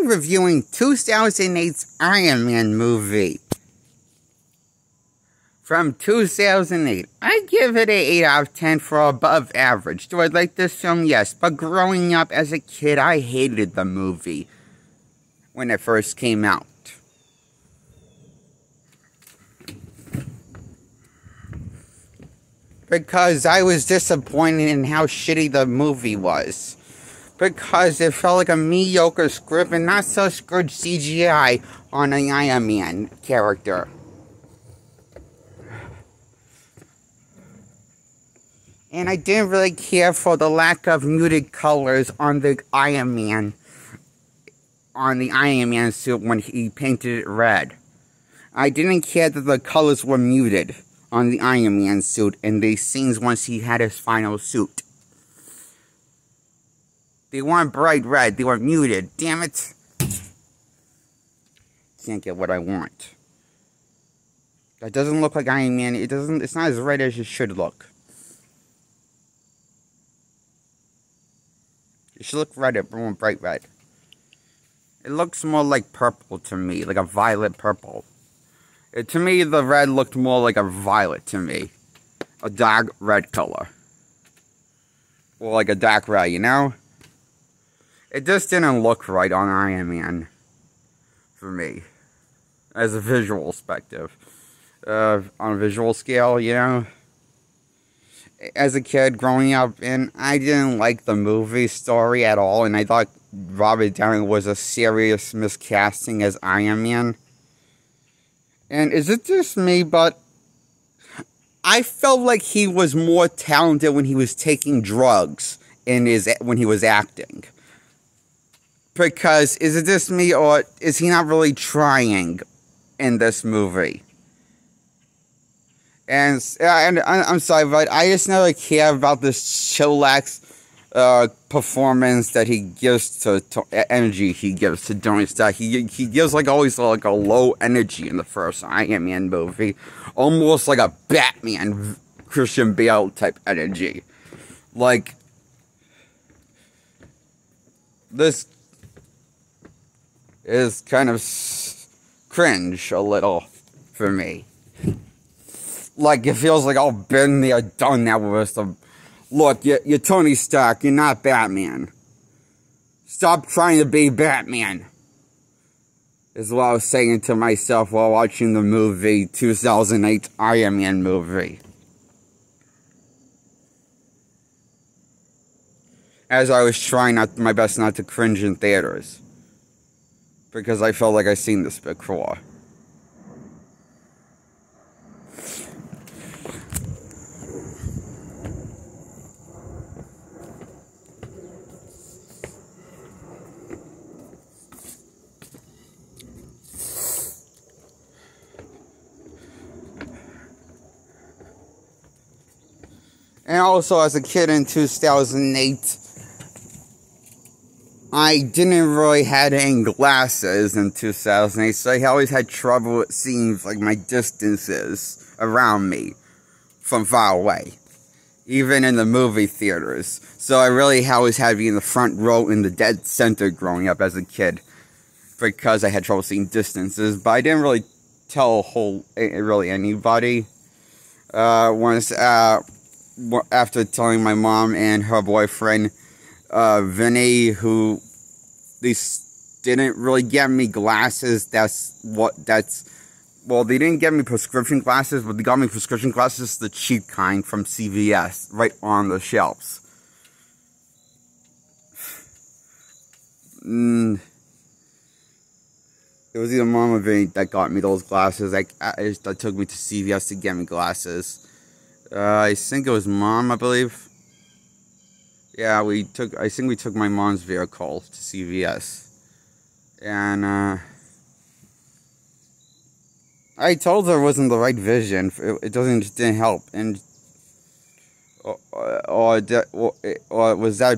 I'm reviewing 2008's Iron Man movie. From 2008. I give it an 8 out of 10 for above average. Do I like this film? Yes. But growing up as a kid, I hated the movie when it first came out. Because I was disappointed in how shitty the movie was. Because it felt like a mediocre script and not such good CGI on an Iron Man character. And I didn't really care for the lack of muted colors on the Iron Man. On the Iron Man suit when he painted it red. I didn't care that the colors were muted on the Iron Man suit in the scenes once he had his final suit. They weren't bright red, they were muted. Damn it. Can't get what I want. That doesn't look like Iron Man. It's not as red as it should look. It should look red, more bright red. It looks more like purple to me, like a violet purple. To me, the red looked more like a violet to me. A dark red color. Or like a dark red, you know? It just didn't look right on Iron Man. For me. As a visual perspective. On a visual scale, you know? As a kid growing up, and I didn't like the movie story at all, and I thought Robert Downey was a serious miscasting as Iron Man. And is it just me, but I felt like he was more talented when he was taking drugs when he was acting. Because is it just me, or is he not really trying in this movie? And I'm sorry, but I just never care about this chillax performance that he gives to energy he gives to Tony Stark. He gives like always like a low energy in the first Iron Man movie, almost like a Batman Christian Bale type energy. Like this is kind of cringe a little for me. Like, it feels like I've been there, done that with them. Look, you're Tony Stark, you're not Batman. Stop trying to be Batman. Is what I was saying to myself while watching the movie, 2008 Iron Man movie. As I was trying my best not to cringe in theaters. Because I felt like I'd seen this before. And also, as a kid in 2008, I didn't really have any glasses in 2008, so I always had trouble seeing like my distances around me from far away, even in the movie theaters. So I really always had to be in the front row in the dead center growing up as a kid, because I had trouble seeing distances. But I didn't really tell really anybody. Once after telling my mom and her boyfriend, Vinny, who they didn't really get me glasses. Well, they didn't get me prescription glasses, but they got me prescription glasses, the cheap kind from CVS, right on the shelves. It was either Mom or Vinny that got me those glasses. That took me to CVS to get me glasses. I think it was Mom, I believe. Yeah, I think we took my mom's vehicle to CVS. And, I told her it wasn't the right vision. It didn't help. And, or was that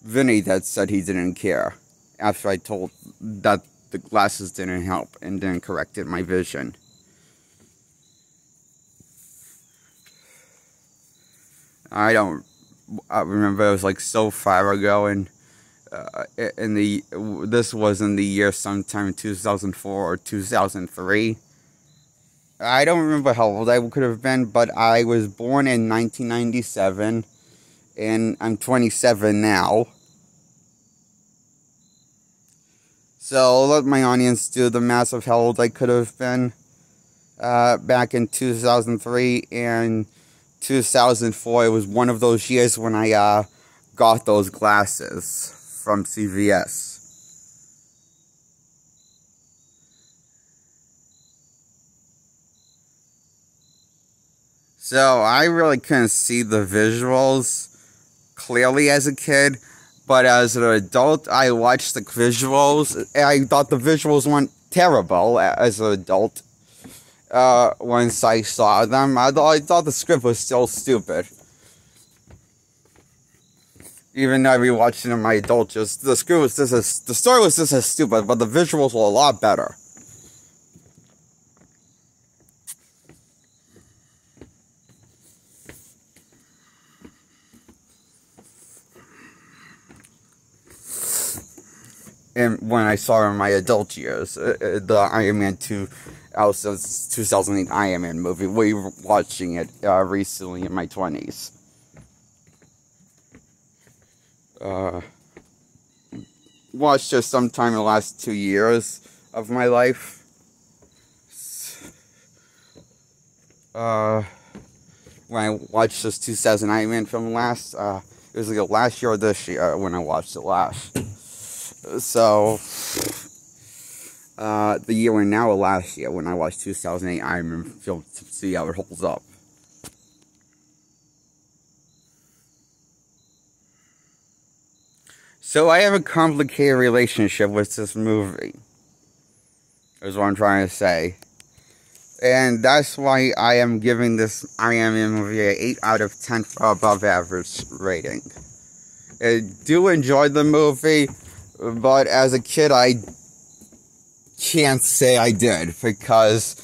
Vinny that said he didn't care? After I told that the glasses didn't help and didn't correct my vision. I remember it was like so far ago, and this was in the year sometime 2004 or 2003. I don't remember how old I could have been, but I was born in 1997, and I'm 27 now. So I'll let my audience do the math of how old I could have been back in 2003 and 2004. It was one of those years when I got those glasses from CVS. So I really couldn't see the visuals clearly as a kid, but as an adult, I watched the visuals. I thought the visuals weren't terrible as an adult. Once I saw them, I thought the script was still stupid. Even though I rewatched it in my adult, the story was just as stupid, but the visuals were a lot better. And when I saw in my adult years, the Iron Man 2008 Iron Man movie, we were watching it recently in my 20s. Watched it sometime in the last 2 years of my life. When I watched this 2000 Iron Man film last, it was like last year or this year when I watched it last. So, the year we're now or last year when I watched 2008 Iron Man film to see how it holds up. So I have a complicated relationship with this movie, is what I'm trying to say. And that's why I am giving this Iron Man movie an 8 out of 10 for above average rating. I do enjoy the movie, but as a kid, I can't say I did, because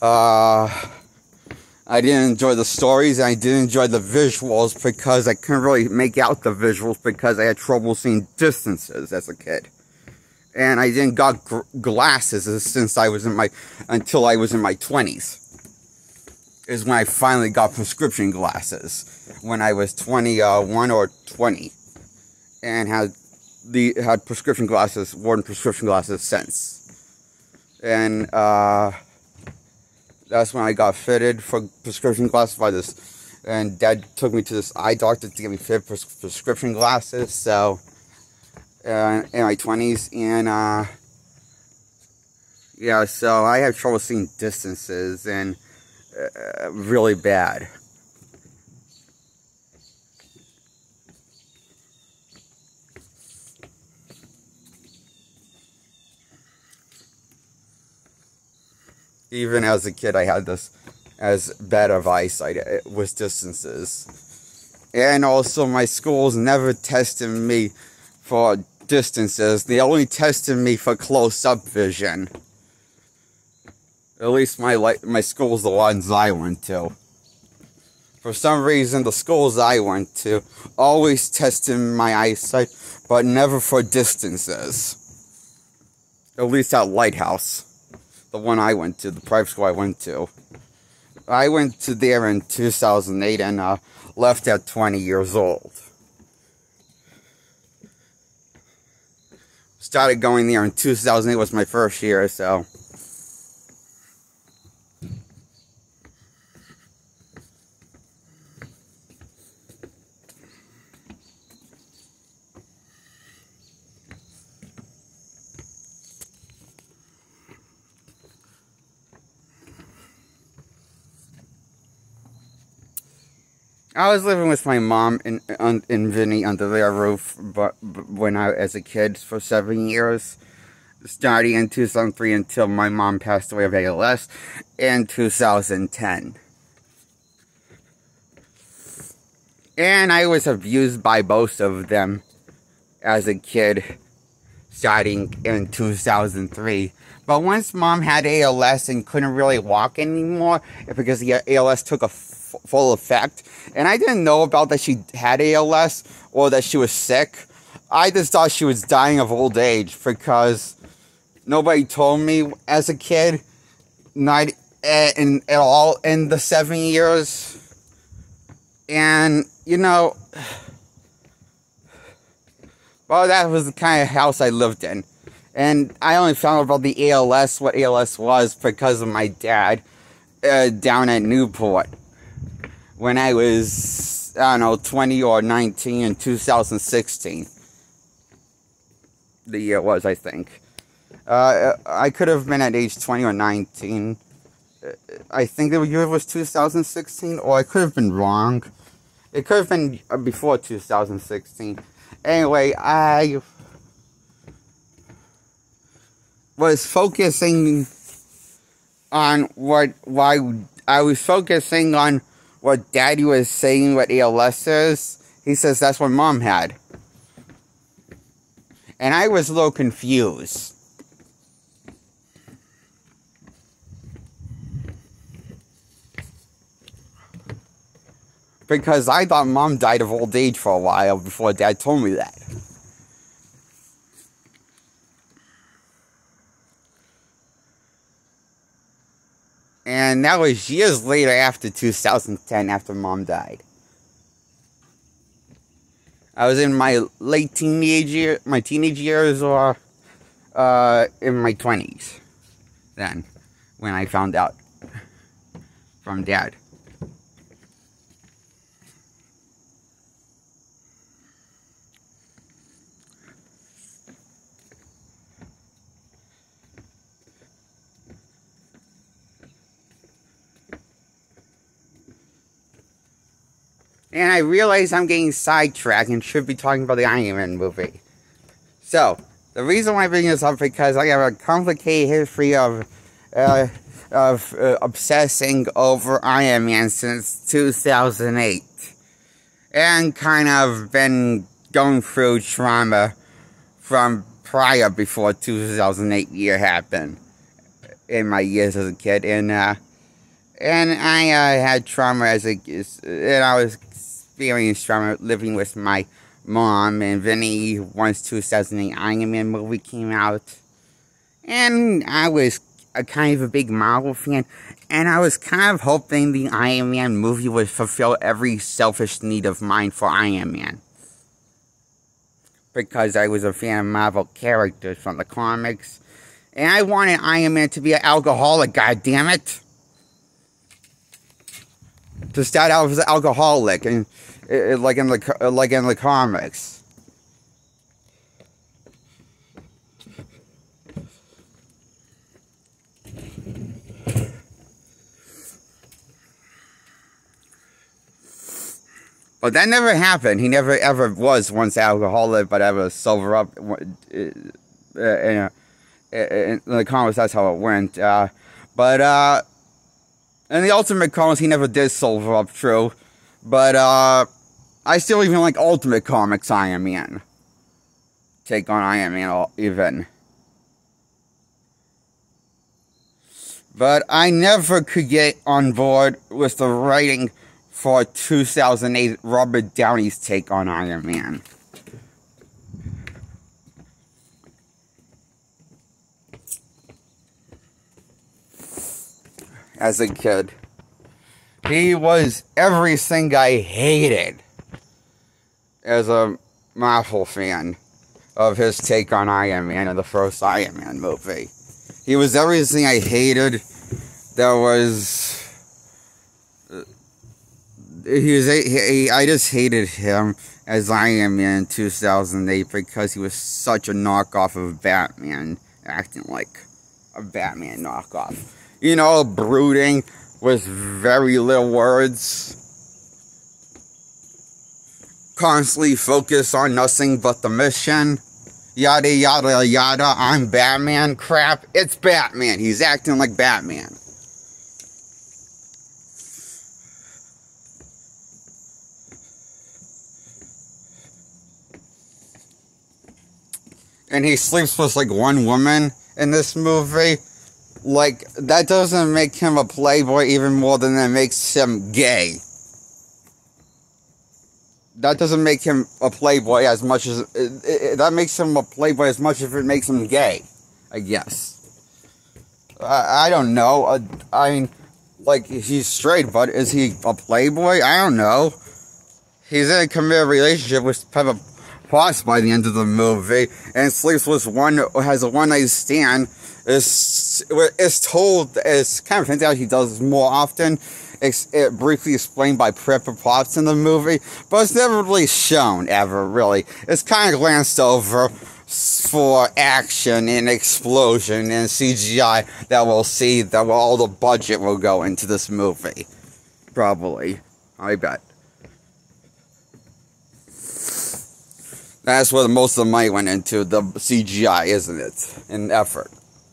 I didn't enjoy the stories, and I didn't enjoy the visuals, because I couldn't really make out the visuals, because I had trouble seeing distances as a kid. And I didn't got glasses since until I was in my 20s. Is when I finally got prescription glasses, when I was 21 or 20, and had prescription glasses, worn prescription glasses since. And that's when I got fitted for prescription glasses by this, and Dad took me to this eye doctor to get me fitted for prescription glasses. So in my 20s, and yeah, so I have trouble seeing distances, and really bad. Even as a kid, I had this as bad of eyesight with distances. And also, my schools never tested me for distances. They only tested me for close-up vision. At least my schools, the ones I went to. For some reason, the schools I went to always tested my eyesight, but never for distances. At least at Lighthouse. The one I went to, the private school I went to. I went to there in 2008 and left at 20 years old. Started going there in 2008 was my first year, so. I was living with my mom and Vinny under their roof, but when I as a kid for 7 years, starting in 2003 until my mom passed away of ALS in 2010. And I was abused by both of them as a kid, starting in 2003. But once Mom had ALS and couldn't really walk anymore because the ALS took a full effect, and I didn't know about that she had ALS or that she was sick I just thought she was dying of old age because nobody told me as a kid, not at all in the 7 years. And, you know, well, that was the kind of house I lived in. And I only found out about the ALS, what ALS was, because of my dad down at Newport. When I was, I don't know, 20 or 19 in 2016. The year was, I think. I could have been at age 20 or 19. I think the year was 2016, or I could have been wrong. It could have been before 2016. Anyway, I was focusing on what Daddy was saying what ALS is. He says that's what Mom had. And I was a little confused. Because I thought Mom died of old age for a while before Dad told me that. And that was years later after 2010, after Mom died. I was in my teenage years, or in my 20s then, when I found out from Dad. And I realize I'm getting sidetracked and should be talking about the Iron Man movie. So, the reason why I bring this up is because I have a complicated history of obsessing over Iron Man since 2008. And kind of been going through trauma from prior before 2008 year happened. In my years as a kid. And I had trauma and I was experienced trauma living with my mom, and Vinny, once 2008 Iron Man movie came out, and I was a kind of a big Marvel fan, and I was kind of hoping the Iron Man movie would fulfill every selfish need of mine for Iron Man, because I was a fan of Marvel characters from the comics, and I wanted Iron Man to be an alcoholic, goddammit. To start out as an alcoholic, and like in the comics. But that never happened. He never ever was once alcoholic, but ever sober up. In the comics, that's how it went. But in the Ultimate Comics, he never did sober up, true. But, I still even like Ultimate Comics Iron Man. Take on Iron Man, even. But I never could get on board with the writing for 2008 Robert Downey's take on Iron Man. As a kid, he was everything I hated as a Marvel fan of his take on Iron Man in the first Iron Man movie. He was everything I hated. I just hated him as Iron Man in 2008 because he was such a knockoff of Batman, acting like a Batman knockoff. You know, brooding with very little words. Constantly focused on nothing but the mission. Yada, yada, yada. I'm Batman. Crap. It's Batman. He's acting like Batman. And he sleeps with like one woman in this movie. Like, that doesn't make him a playboy even more than it makes him gay. that doesn't make him a playboy as much as that makes him a playboy as much as it makes him gay, I guess. I don't know. I mean, like, he's straight, but is he a playboy? I don't know. He's in a committed relationship with Pepper Potts by the end of the movie, and sleeps with has a one-night stand. It's told, it's kind of hinted out he does more often. It's briefly explained by Pepper Potts in the movie, but it's never really shown, ever, really. It's kind of glanced over for action and explosion and CGI that we'll see, that all the budget will go into this movie. Probably. I bet. That's where most of the money went into, the CGI, isn't it? And effort.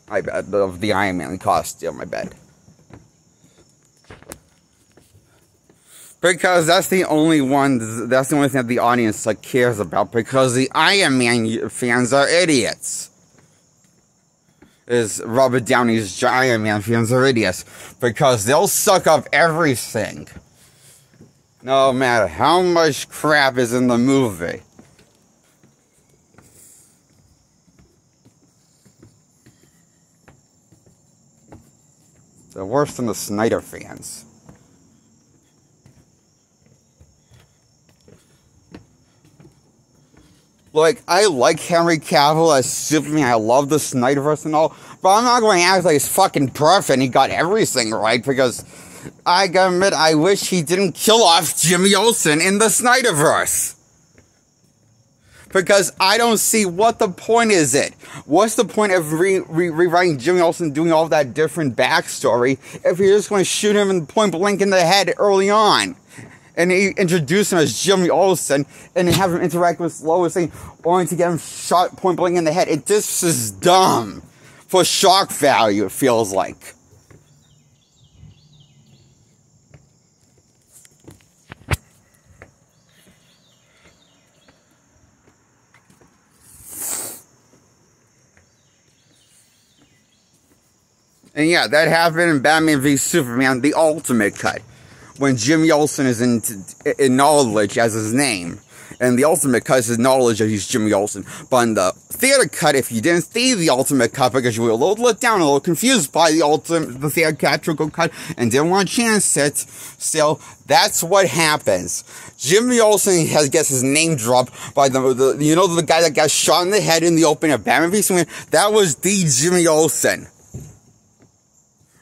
I bet. Of the Iron Man costume, I bet. Because that's the only one thing that the audience cares about, because the Iron Man fans are idiots. Robert Downey's Iron Man fans are idiots, because they'll suck up everything, no matter how much crap is in the movie. They're worse than the Snyder fans. Like, I like Henry Cavill as Superman. I love the Snyderverse and all, but I'm not going to act like he's fucking perfect and he got everything right, because I gotta admit, I wish he didn't kill off Jimmy Olsen in the Snyderverse. Because I don't see what the point is it. What's the point of rewriting Jimmy Olsen, doing all that different backstory, if you're just going to shoot him in point blank in the head early on? And introduce him as Jimmy Olsen, and have him interact with Lois Lane, only to get him shot point blank in the head. This is dumb. For shock value, it feels like. And yeah, that happened in Batman v Superman, the Ultimate Cut, when Jimmy Olsen is in knowledge as his name. And the Ultimate Cut is his knowledge that he's Jimmy Olsen. But in the theater cut, if you didn't see the Ultimate Cut because you were a little let down, a little confused by the theatrical cut, and didn't want to chance it, still, that's what happens. Jimmy Olsen gets his name dropped by the guy that got shot in the head in the opening of Batman v Superman. That was the Jimmy Olsen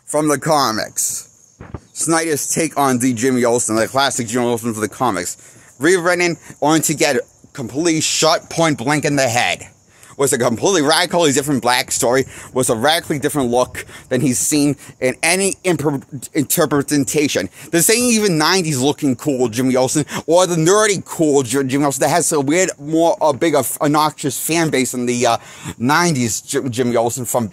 from the comics. Snyder's take on the Jimmy Olsen, the classic Jimmy Olsen for the comics. Rewritten only to get completely shot point blank in the head. Was a completely radically different backstory, was a radically different look than he's seen in any interpretation. This ain't even 90s looking cool Jimmy Olsen, or the nerdy cool Jimmy Olsen that has a weird, a bigger, obnoxious fan base in the 90s Jimmy Olsen from...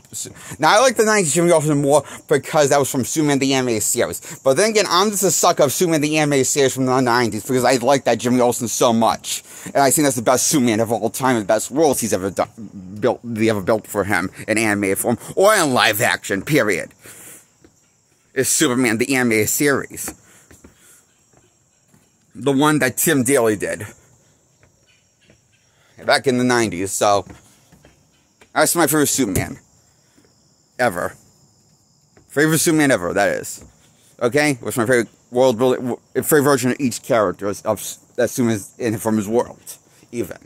Now, I like the 90s Jimmy Olsen more because that was from Superman the Animated Series. But then again, I'm just a sucker of Superman the Animated Series from the 90s because I like that Jimmy Olsen so much. And I think that's the best Superman of all time, and the best worlds he's ever built for him in animated form or in live action, period. Is Superman the Animated Series. The one that Tim Daly did back in the 90s, so that's my favorite Superman ever. Favorite Superman ever, that is. Okay? What's my favorite world building, favorite version of each character of that Superman's in from his world, even.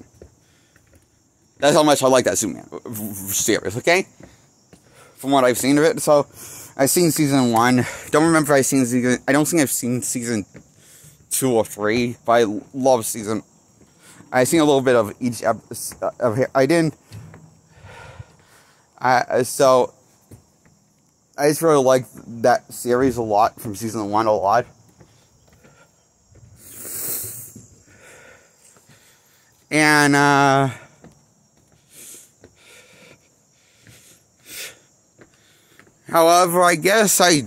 That's how much I like that Superman series, okay? From what I've seen of it, so I've seen season 1. Don't remember if I've seen season... I don't think I've seen season 2 or 3, but I love season... I've seen a little bit of each episode. I didn't... So... I just really like that series a lot, from season 1 a lot. And, however, I guess I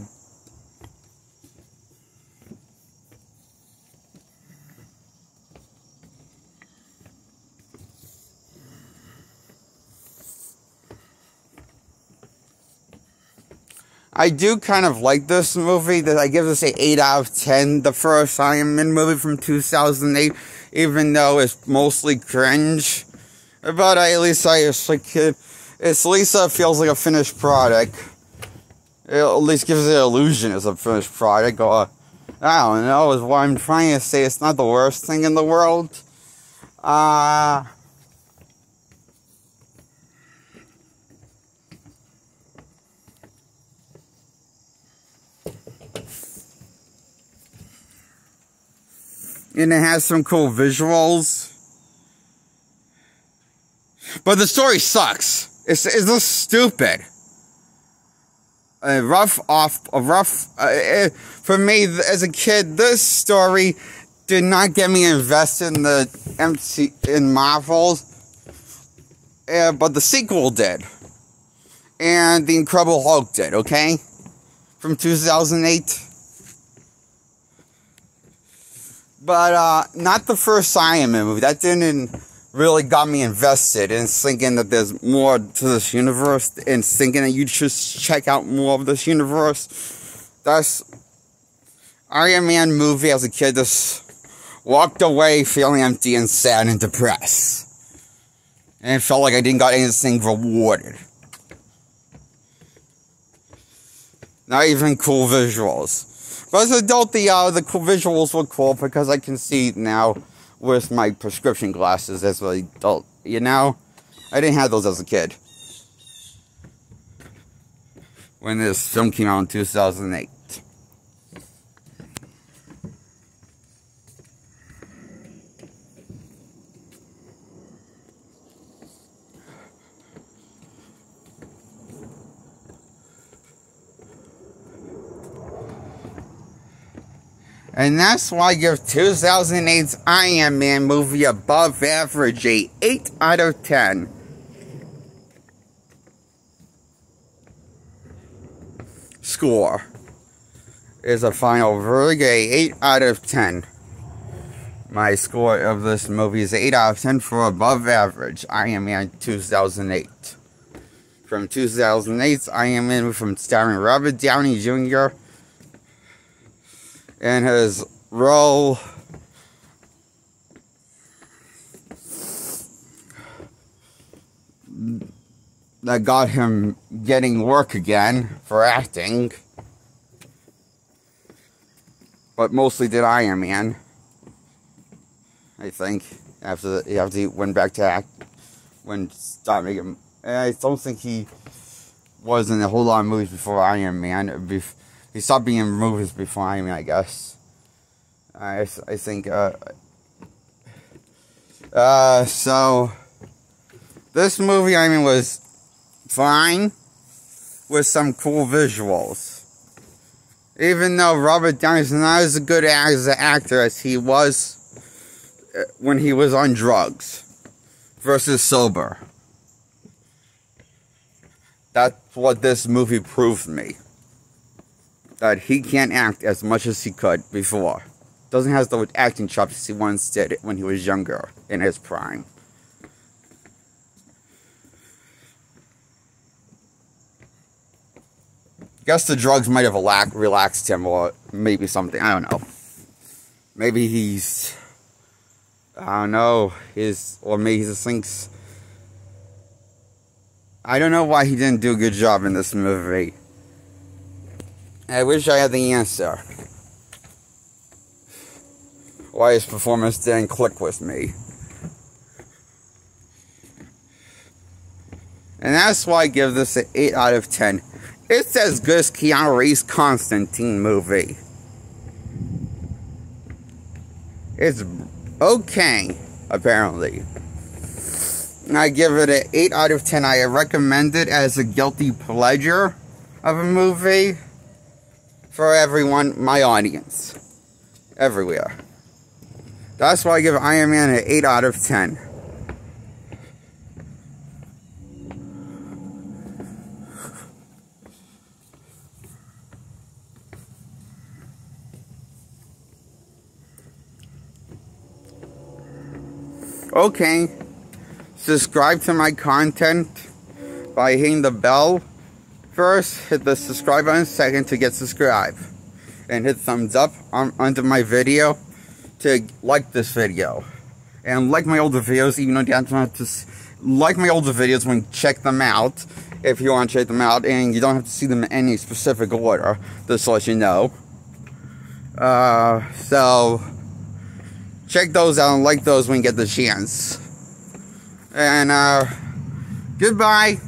do kind of like this movie. That I give this an 8 out of 10. The first Iron Man movie from 2008 even though it's mostly cringe. But at least at least it feels like a finished product. It at least gives the illusion it's a finished product. Or, I don't know, is what I'm trying to say. It's not the worst thing in the world. And it has some cool visuals. But the story sucks. It's just stupid. For me, as a kid, this story did not get me invested in in Marvel. But the sequel did. And The Incredible Hulk did, okay? From 2008. But, not the first Iron Man movie. That didn't really got me invested in thinking that there's more to this universe and thinking that you should check out more of this universe. That's Iron Man movie as a kid just walked away feeling empty and sad and depressed. And it felt like I didn't got anything rewarded. Not even cool visuals. But as an adult, the cool visuals were cool because I can see now with my prescription glasses as an adult. You know? I didn't have those as a kid. When this film came out in 2008. And that's why I give 2008's Iron Man movie above average a 8 out of 10. Score is a final verdict, a 8 out of 10. My score of this movie is 8 out of 10 for above average Iron Man 2008. From 2008's Iron Man from starring Robert Downey Jr. and his role that got him getting work again for acting, but mostly did Iron Man, I think, after he went back to act, stopped making. I don't think he was in a whole lot of movies before Iron Man. He stopped being in movies before Iron Man, I guess. I think, so, this movie, I mean, was fine, with some cool visuals. Even though Robert Downey is not as good as an actor as he was when he was on drugs versus sober. That's what this movie proved me. That he can't act as much as he could before. Doesn't have the acting chops he once did when he was younger, in his prime. Guess the drugs might have relaxed him, or maybe something, I don't know. Maybe he's, I don't know, or maybe he just thinks, I don't know why he didn't do a good job in this movie. I wish I had the answer. Why his performance didn't click with me. And that's why I give this an 8 out of 10. It's as good as Keanu Reeves' Constantine movie. It's okay, apparently. I give it an 8 out of 10. I recommend it as a guilty pleasure of a movie. For everyone, my audience. Everywhere. That's why I give Iron Man an 8 out of 10. Okay. Subscribe to my content by hitting the bell. First, hit the subscribe button. Second, to get subscribed. And hit thumbs up under my video to like this video. And like my older videos, even though you don't have to like my older videos when you check them out, if you want to check them out, and you don't have to see them in any specific order, just to let you know. So check those out and like those when you get the chance. And goodbye.